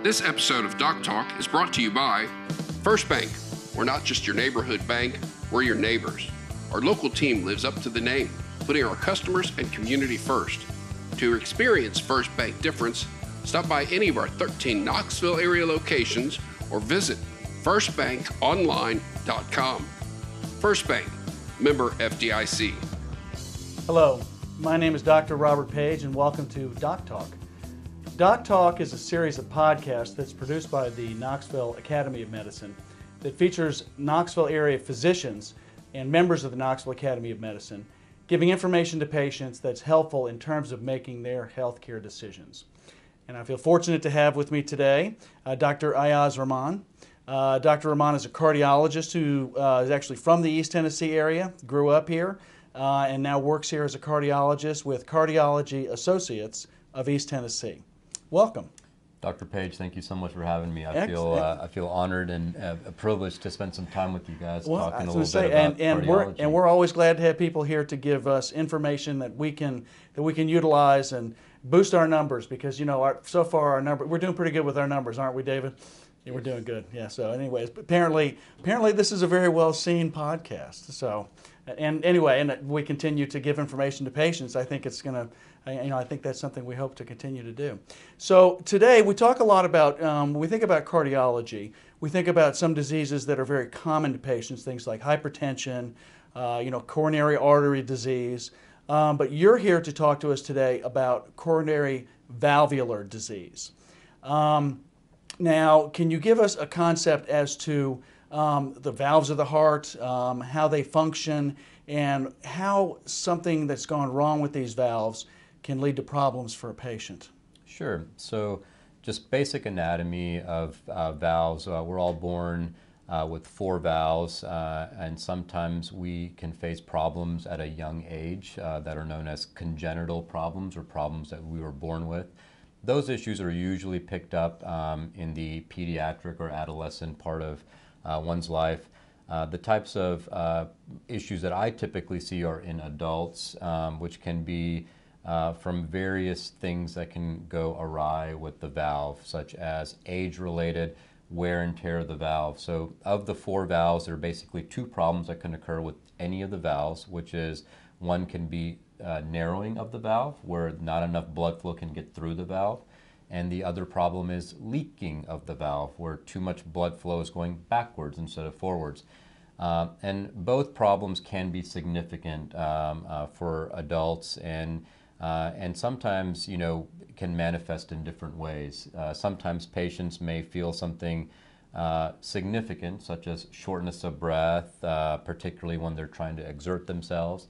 This episode of Doc Talk is brought to you by First Bank. We're not just your neighborhood bank, we're your neighbors. Our local team lives up to the name, putting our customers and community first. To experience First Bank difference, stop by any of our 13 Knoxville area locations or visit firstbankonline.com. First Bank, member FDIC. Hello, my name is Dr. Robert Page and welcome to Doc Talk. Doc Talk is a series of podcasts that's produced by the Knoxville Academy of Medicine that features Knoxville area physicians and members of the Knoxville Academy of Medicine giving information to patients that's helpful in terms of making their healthcare decisions. And I feel fortunate to have with me today Dr. Ayaz Rahman. Dr. Rahman is a cardiologist who is actually from the East Tennessee area, grew up here, and now works here as a cardiologist with Cardiology Associates of East Tennessee. Welcome. Dr. Page, thank you so much for having me. I feel honored and privileged to spend some time with you guys talking a little bit about cardiology. And we're always glad to have people here to give us information that we can utilize and boost our numbers, because so far we're doing pretty good with our numbers, aren't we, David? Yeah, we're doing good. Yeah. So, anyways, apparently this is a very well seen podcast. So, and we continue to give information to patients. I think it's gonna. I think that's something we hope to continue to do. So today we talk a lot about, we think about cardiology, we think about some diseases that are very common to patients, things like hypertension, coronary artery disease, but you're here to talk to us today about coronary valvular disease. Now, can you give us a concept as to the valves of the heart, how they function, and how something that's gone wrong with these valves can lead to problems for a patient? Sure. So just basic anatomy of valves. We're all born with 4 valves, and sometimes we can face problems at a young age that are known as congenital problems, or problems that we were born with. Those issues are usually picked up in the pediatric or adolescent part of one's life. The types of issues that I typically see are in adults, which can be from various things that can go awry with the valve, such as age-related wear and tear of the valve. So of the 4 valves, there are basically 2 problems that can occur with any of the valves, which is one can be narrowing of the valve, where not enough blood flow can get through the valve. And the other problem is leaking of the valve, where too much blood flow is going backwards instead of forwards. And both problems can be significant for adults, and sometimes, can manifest in different ways. Sometimes patients may feel something significant, such as shortness of breath, particularly when they're trying to exert themselves.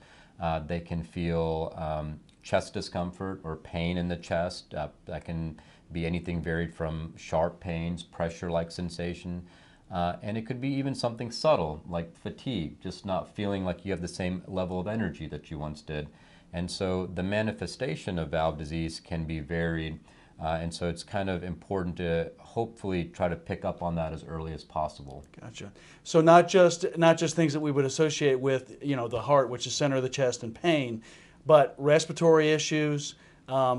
They can feel chest discomfort or pain in the chest. That can be anything varied from sharp pains, pressure-like sensation, and it could be even something subtle like fatigue, just not feeling like you have the same level of energy that you once did. And so the manifestation of valve disease can be varied, and so it's kind of important to hopefully try to pick up on that as early as possible. Gotcha. So not just things that we would associate with the heart, which is center of the chest, and pain, but respiratory issues,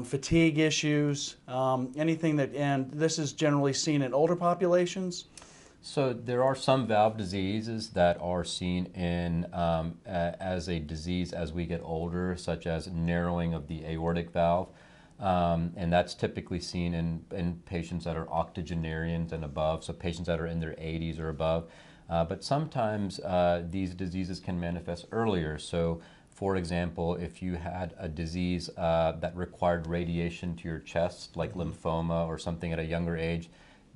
fatigue issues, anything that, and this is generally seen in older populations. So there are some valve diseases that are seen in as a disease as we get older, such as narrowing of the aortic valve, and that's typically seen in patients that are octogenarians and above, so patients that are in their 80s or above. But sometimes these diseases can manifest earlier. So, for example, if you had a disease that required radiation to your chest, like lymphoma or something at a younger age,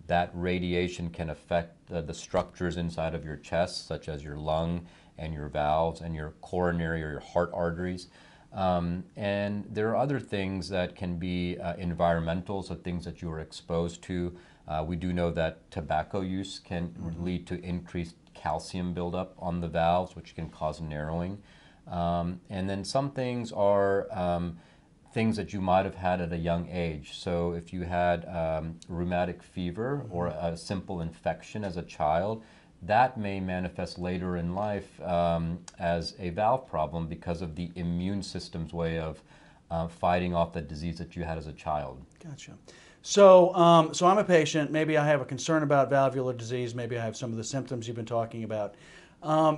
that radiation can affect the structures inside of your chest, such as your lung and your valves and your coronary or your heart arteries. And there are other things that can be environmental, so things that you are exposed to. We do know that tobacco use can lead to increased calcium buildup on the valves, which can cause narrowing. And then some things are things that you might have had at a young age. So if you had rheumatic fever or a simple infection as a child, that may manifest later in life as a valve problem because of the immune system's way of fighting off the disease that you had as a child. Gotcha. So I'm a patient. Maybe I have a concern about valvular disease. Maybe I have some of the symptoms you've been talking about.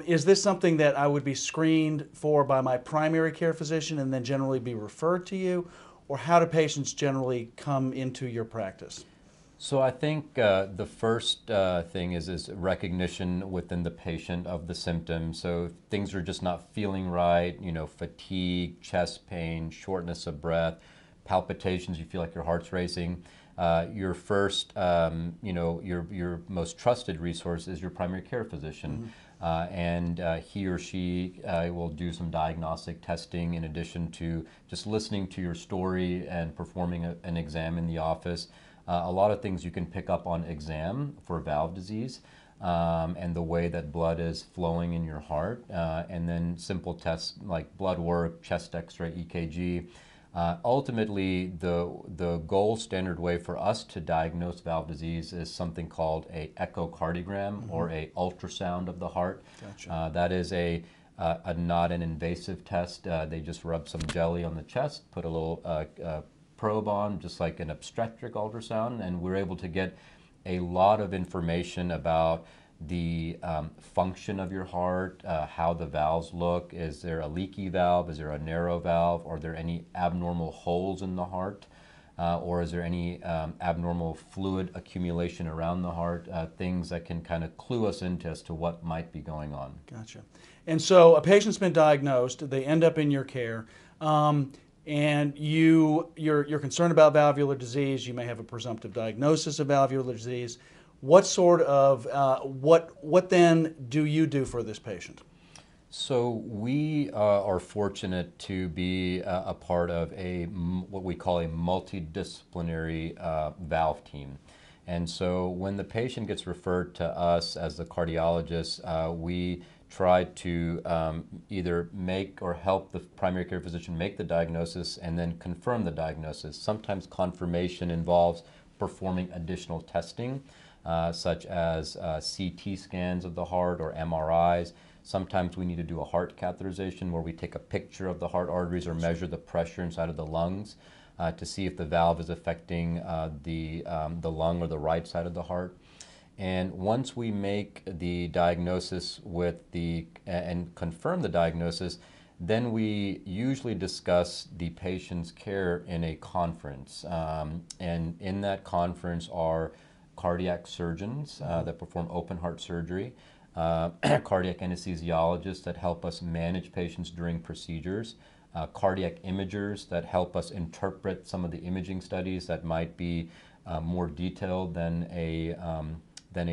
Is this something that I would be screened for by my primary care physician and then generally be referred to you? Or how do patients generally come into your practice? So I think the first thing is recognition within the patient of the symptoms. So if things are just not feeling right, you know, fatigue, chest pain, shortness of breath, palpitations, you feel like your heart's racing. Your first, you know, your most trusted resource is your primary care physician. And he or she will do some diagnostic testing in addition to just listening to your story and performing an exam in the office. A lot of things you can pick up on exam for valve disease and the way that blood is flowing in your heart. And then simple tests like blood work, chest x-ray, EKG. Ultimately, the gold standard way for us to diagnose valve disease is something called a echocardiogram or a ultrasound of the heart. Gotcha. That is a not an invasive test. They just rub some jelly on the chest, put a little probe on, just like an obstetric ultrasound, and we're able to get a lot of information about the function of your heart, how the valves look. Is there a leaky valve? Is there a narrow valve? Are there any abnormal holes in the heart? Or is there any abnormal fluid accumulation around the heart? Things that can kind of clue us into as to what might be going on. Gotcha. And so a patient's been diagnosed, they end up in your care, and you're concerned about valvular disease. You may have a presumptive diagnosis of valvular disease. What sort of, what then do you do for this patient? So we are fortunate to be a part of what we call a multidisciplinary valve team. And so when the patient gets referred to us as the cardiologist, we try to either make or help the primary care physician make the diagnosis and then confirm the diagnosis. Sometimes confirmation involves performing additional testing, such as CT scans of the heart or MRIs. Sometimes we need to do a heart catheterization where we take a picture of the heart arteries or measure the pressure inside of the lungs to see if the valve is affecting the lung or the right side of the heart. And once we make the diagnosis and confirm the diagnosis, then we usually discuss the patient's care in a conference. And in that conference are cardiac surgeons that perform open heart surgery, cardiac anesthesiologists that help us manage patients during procedures, cardiac imagers that help us interpret some of the imaging studies that might be more detailed than a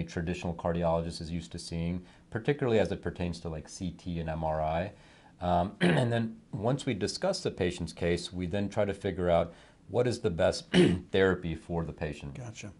traditional cardiologist is used to seeing, particularly as it pertains to like CT and MRI. And then once we discuss the patient's case, we then try to figure out what is the best therapy for the patient. Gotcha.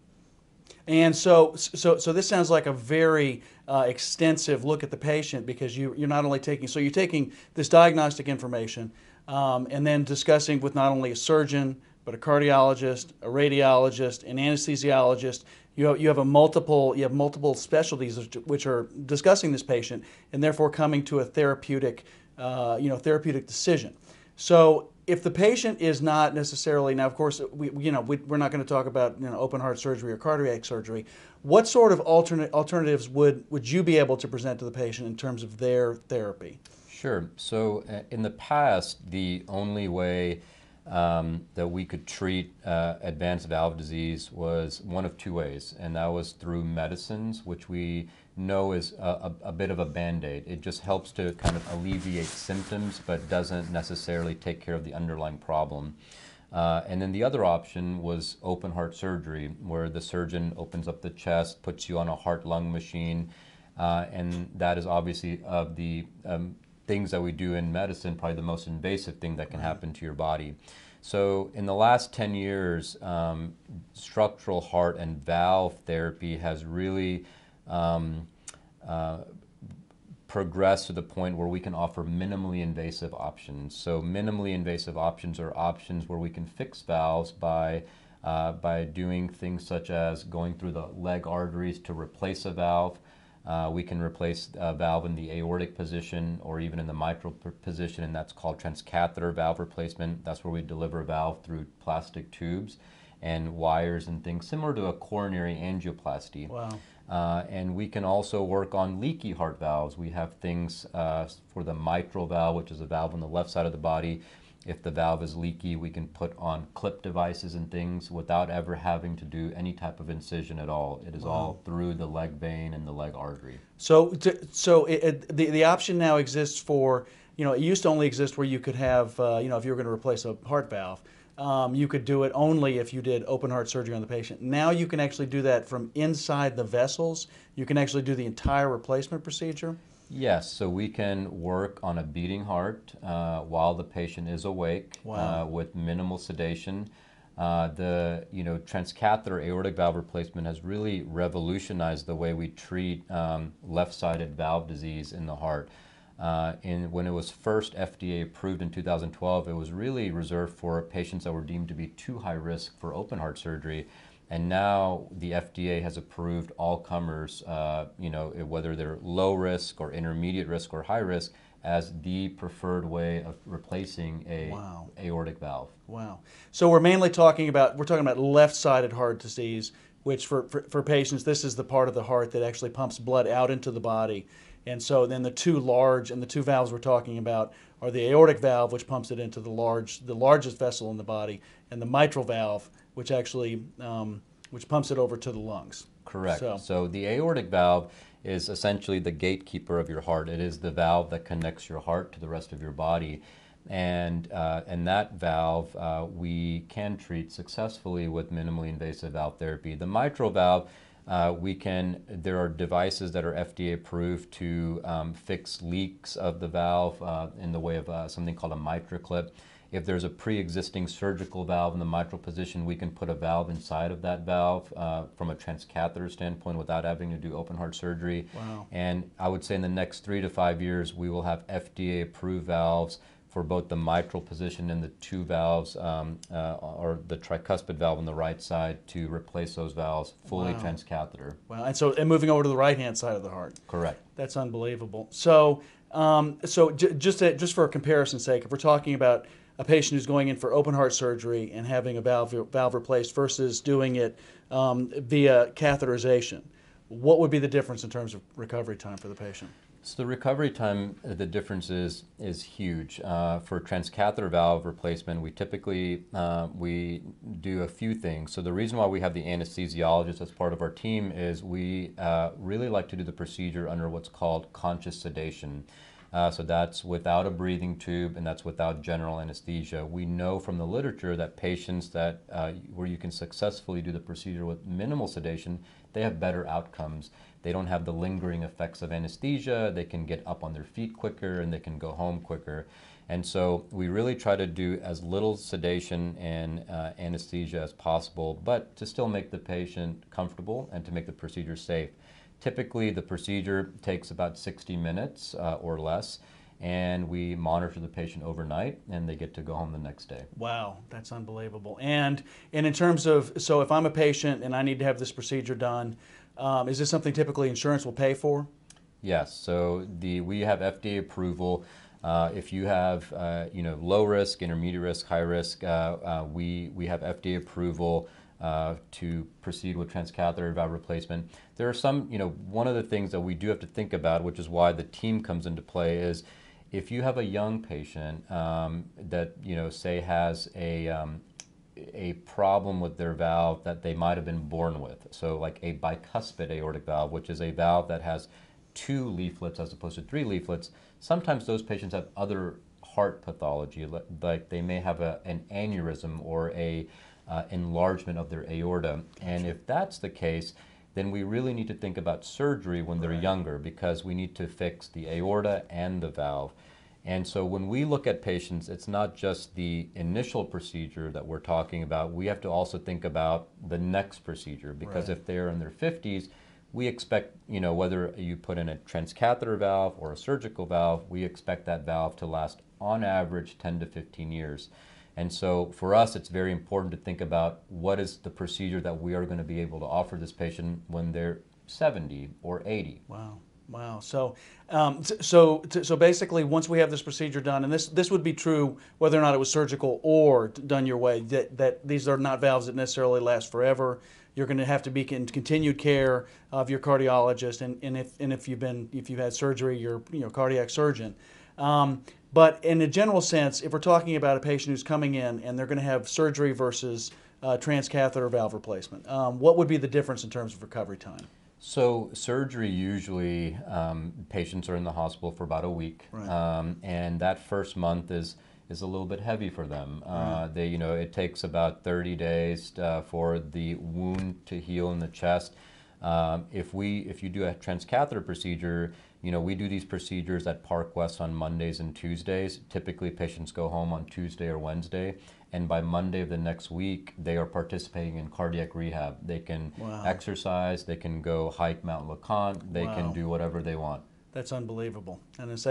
And so this sounds like a very extensive look at the patient, because you're not only taking, so you're taking this diagnostic information and then discussing with not only a surgeon, but a cardiologist, a radiologist, an anesthesiologist. You have multiple specialties which are discussing this patient and therefore coming to a therapeutic decision. So if the patient is not necessarily, now of course we're not going to talk about open heart surgery or cardiac surgery. What sort of alternatives would you be able to present to the patient in terms of their therapy? Sure. So in the past, the only way that we could treat advanced valve disease was one of two ways, and that was through medicines, which we know is a bit of a band-aid. It just helps to kind of alleviate symptoms, but doesn't necessarily take care of the underlying problem. And then the other option was open heart surgery, where the surgeon opens up the chest, puts you on a heart-lung machine, and that is obviously of the things that we do in medicine, probably the most invasive thing that can happen to your body. So in the last 10 years, structural heart and valve therapy has really progressed to the point where we can offer minimally invasive options. So minimally invasive options are options where we can fix valves by doing things such as going through the leg arteries to replace a valve. We can replace a valve in the aortic position or even in the mitral position, and that's called transcatheter valve replacement. That's where we deliver a valve through plastic tubes. and wires and things, similar to a coronary angioplasty. Wow. And we can also work on leaky heart valves. We have things for the mitral valve, which is a valve on the left side of the body. If the valve is leaky, we can put on clip devices and things without ever having to do any type of incision at all. It is all through the leg vein and the leg artery. So, the option now exists for, it used to only exist where you could have, if you were going to replace a heart valve, you could do it only if you did open heart surgery on the patient. Now you can actually do that from inside the vessels. You can actually do the entire replacement procedure. Yes, so we can work on a beating heart while the patient is awake. Wow. With minimal sedation. The transcatheter aortic valve replacement has really revolutionized the way we treat left-sided valve disease in the heart. When it was first FDA approved in 2012, it was really reserved for patients that were deemed to be too high risk for open heart surgery. And now the FDA has approved all comers, whether they're low risk or intermediate risk or high risk, as the preferred way of replacing a aortic valve. Wow. So we're mainly talking about left-sided heart disease, which for patients, this is the part of the heart that actually pumps blood out into the body. And so then the two valves we're talking about are the aortic valve, which pumps it into the largest vessel in the body, and the mitral valve, which actually which pumps it over to the lungs. Correct. So the aortic valve is essentially the gatekeeper of your heart. It is the valve that connects your heart to the rest of your body. And that valve we can treat successfully with minimally invasive valve therapy. The mitral valve, there are devices that are FDA approved to fix leaks of the valve in the way of something called a MitraClip. If there's a pre-existing surgical valve in the mitral position, we can put a valve inside of that valve from a transcatheter standpoint without having to do open heart surgery. Wow. And I would say in the next 3 to 5 years, we will have FDA approved valves for both the mitral position and the two valves, or the tricuspid valve on the right side, to replace those valves fully transcatheter. Wow. And moving over to the right-hand side of the heart. Correct. That's unbelievable. So, just for comparison's sake, if we're talking about a patient who's going in for open heart surgery and having a valve replaced versus doing it via catheterization, what would be the difference in terms of recovery time for the patient? So the recovery time, the difference is huge. For transcatheter valve replacement, we typically we do a few things. So the reason why we have the anesthesiologist as part of our team is we really like to do the procedure under what's called conscious sedation. So that's without a breathing tube, and that's without general anesthesia. We know from the literature that patients that where you can successfully do the procedure with minimal sedation, they have better outcomes. They don't have the lingering effects of anesthesia. They can get up on their feet quicker, and they can go home quicker. And so we really try to do as little sedation and anesthesia as possible, but to still make the patient comfortable and to make the procedure safe. Typically, the procedure takes about 60 minutes or less, and we monitor the patient overnight, and they get to go home the next day. Wow, that's unbelievable. And in terms of, so if I'm a patient and I need to have this procedure done, is this something typically insurance will pay for? Yes. So we have FDA approval. If you have low risk, intermediate risk, high risk, we have FDA approval to proceed with transcatheter valve replacement. There are some, one of the things that we do have to think about, which is why the team comes into play, is if you have a young patient that, say has a problem with their valve that they might have been born with. So like a bicuspid aortic valve, which is a valve that has 2 leaflets as opposed to 3 leaflets. Sometimes those patients have other heart pathology, like they may have an aneurysm or a enlargement of their aorta. And if that's the case, then we really need to think about surgery when they're younger, because we need to fix the aorta and the valve. And so when we look at patients, it's not just the initial procedure that we're talking about. We have to also think about the next procedure, because if they're in their 50s, we expect, whether you put in a transcatheter valve or a surgical valve, we expect that valve to last on average 10 to 15 years. And so for us, it's very important to think about what is the procedure that we are going to be able to offer this patient when they're 70 or 80. Wow. Wow. So basically, once we have this procedure done, and this would be true whether or not it was surgical or done your way, that these are not valves that necessarily last forever. You're going to have to be in continued care of your cardiologist, and if you've had surgery, your cardiac surgeon. But in a general sense, if we're talking about a patient who's coming in and they're going to have surgery versus transcatheter valve replacement, what would be the difference in terms of recovery time? So surgery, usually patients are in the hospital for about a week, Right. and that first month is a little bit heavy for them. Right. It takes about 30 days for the wound to heal in the chest. If you do a transcatheter procedure, we do these procedures at Park West on Mondays and Tuesdays. Typically, patients go home on Tuesday or Wednesday, and by Monday of the next week, they are participating in cardiac rehab. They can exercise, they can go hike Mount LeConte, they can do whatever they want. That's unbelievable. And this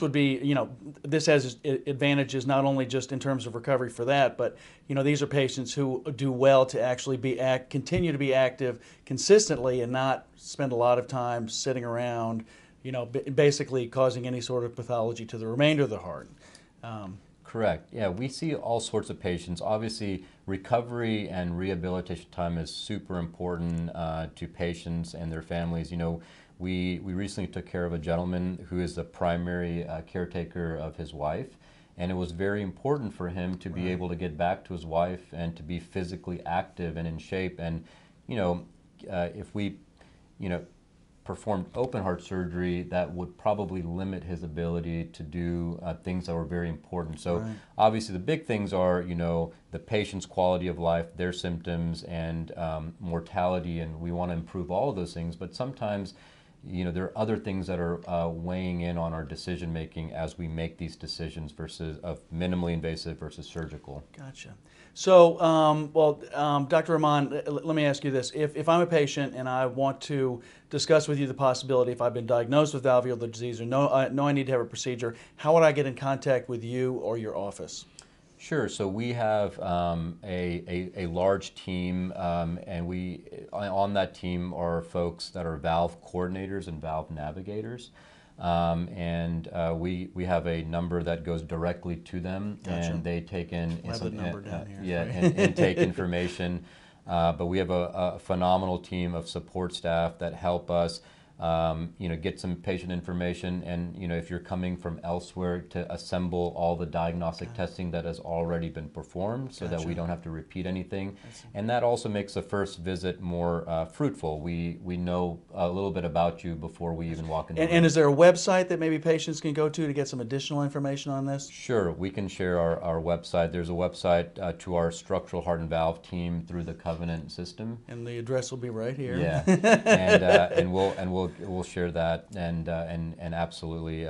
would be, this has advantages not only just in terms of recovery for that, but these are patients who do well to actually continue to be active consistently and not spend a lot of time sitting around, basically causing any sort of pathology to the remainder of the heart. Correct. Yeah, we see all sorts of patients. Obviously, recovery and rehabilitation time is super important to patients and their families. We recently took care of a gentleman who is the primary caretaker of his wife, and it was very important for him to be able to get back to his wife and to be physically active and in shape. And if we performed open heart surgery, that would probably limit his ability to do things that were very important. So obviously the big things are, the patient's quality of life, their symptoms, and mortality, and we want to improve all of those things. But sometimes, there are other things that are weighing in on our decision making as we make these decisions versus of minimally invasive versus surgical. Gotcha. So, Dr. Rahman, let me ask you this. If I'm a patient and I want to discuss with you the possibility, if I've been diagnosed with valvular disease or know I need to have a procedure, how would I get in contact with you or your office? Sure. So we have a large team, and on that team are folks that are valve coordinators and valve navigators. We have a number that goes directly to them, and they take in intake information. But we have a phenomenal team of support staff that help us, get some patient information, and if you're coming from elsewhere, to assemble all the diagnostic testing that has already been performed, so that we don't have to repeat anything. And that also makes the first visit more fruitful. We know a little bit about you before we even walk in the room. And is there a website that maybe patients can go to get some additional information on this? Sure, we can share our website. There's a website to our structural heart and valve team through the Covenant system. And the address will be right here. Yeah, and we'll share that and absolutely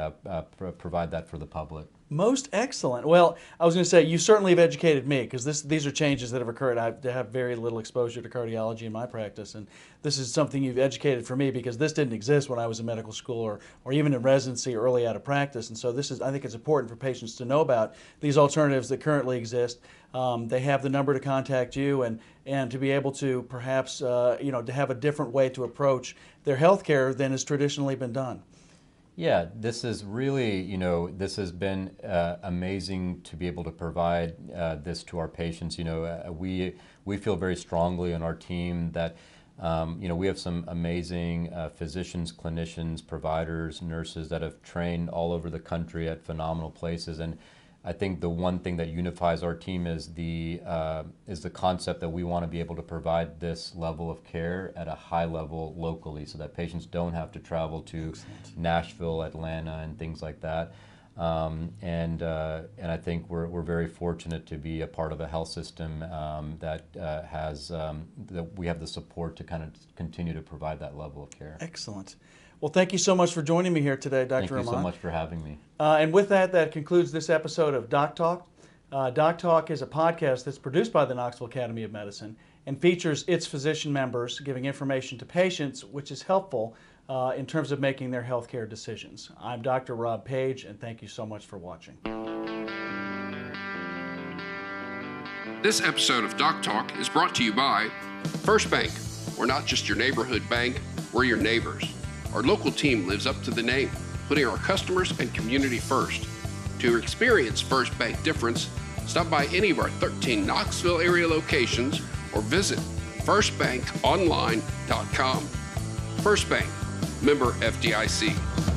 provide that for the public. Most excellent. Well, I was going to say, you certainly have educated me, because these are changes that have occurred. I have very little exposure to cardiology in my practice, and this is something you've educated for me, because this didn't exist when I was in medical school or even in residency early out of practice. And so I think it's important for patients to know about these alternatives that currently exist. They have the number to contact you, and to be able to perhaps to have a different way to approach their health care than has traditionally been done. Yeah, this is really, this has been amazing to be able to provide this to our patients. We feel very strongly on our team that, we have some amazing physicians, clinicians, providers, nurses that have trained all over the country at phenomenal places. And I think the one thing that unifies our team is the concept that we want to be able to provide this level of care at a high level locally, so that patients don't have to travel to Nashville, Atlanta, and things like that. And I think we're very fortunate to be a part of a health system that we have the support to kind of continue to provide that level of care. Excellent. Well, thank you so much for joining me here today, Dr. Rahman. Thank you so much for having me. And with that concludes this episode of Doc Talk. Doc Talk is a podcast that's produced by the Knoxville Academy of Medicine and features its physician members giving information to patients, which is helpful in terms of making their healthcare decisions. I'm Dr. Rob Page, and thank you so much for watching. This episode of Doc Talk is brought to you by First Bank. We're not just your neighborhood bank, we're your neighbors. Our local team lives up to the name, putting our customers and community first. To experience First Bank difference, stop by any of our 13 Knoxville area locations or visit firstbankonline.com. First Bank, member FDIC.